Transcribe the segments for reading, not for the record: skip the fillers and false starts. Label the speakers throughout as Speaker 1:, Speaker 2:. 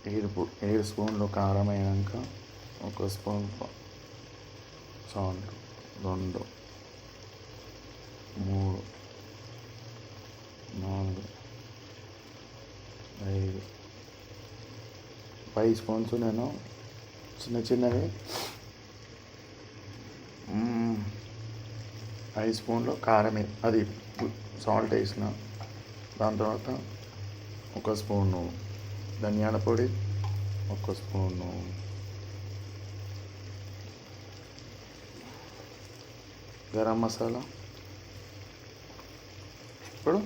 Speaker 1: ఏడు స్పూన్లు కారం అయినాక ఒక స్పూన్ సాల్ట్, 2, 3, 4, 5, 5 స్పూన్స్ నేను చిన్నవి 5 స్పూన్లు కారం అది సాల్ట్ వేసిన. దాని తర్వాత 1 స్పూను ధనియాల పొడి, 1 స్పూను గరం మసాలా. ఇప్పుడు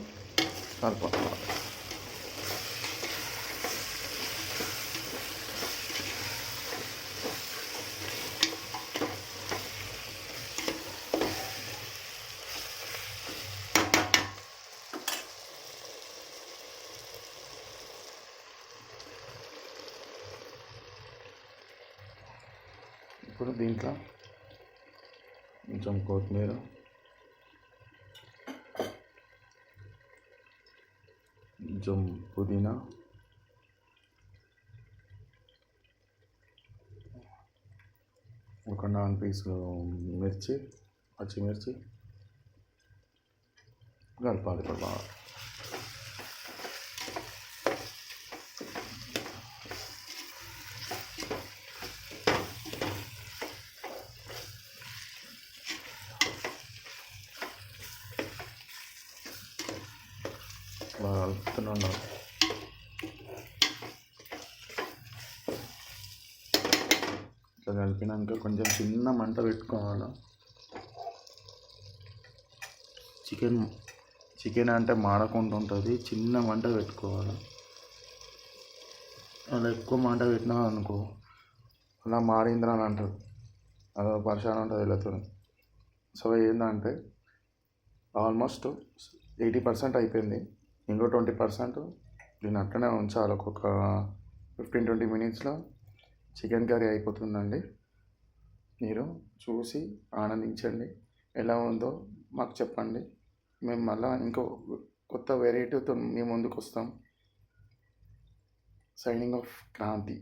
Speaker 1: సరిపోతుంది. ఇప్పుడు దీంట్లో కొంచెం కొత్తిమీర, కొంచెం పుదీనా, ఒక 4 పీసులు పచ్చిమిర్చి కలపాలి బాగా. కలుపుతూనే ఉండాలి. ఇట్లా కలిపినాక కొంచెం చిన్న మంట పెట్టుకోవాలి. చికెన్ అంటే మాడకుండా ఉంటుంది, చిన్న మంట పెట్టుకోవాలి. అలా ఎక్కువ మంట పెట్టినా అనుకో అలా మాడిందిరా అని అంటారు, అదో పరిశాన ఉంటుంది వీళ్ళతో. సో ఏంటంటే ఆల్మోస్ట్ 80% అయిపోయింది. ఇంకో 20% దీన్ని అట్లనే ఉంచాలి. ఒక 15-20 మినిట్స్లో చికెన్ కర్రీ అయిపోతుందండి. మీరు చూసి ఆనందించండి. ఎలా ఉందో మాకు చెప్పండి. మేము మళ్ళీ ఇంకో కొత్త వెరైటీతో మీ ముందుకు వస్తాం. Signing off Kranti.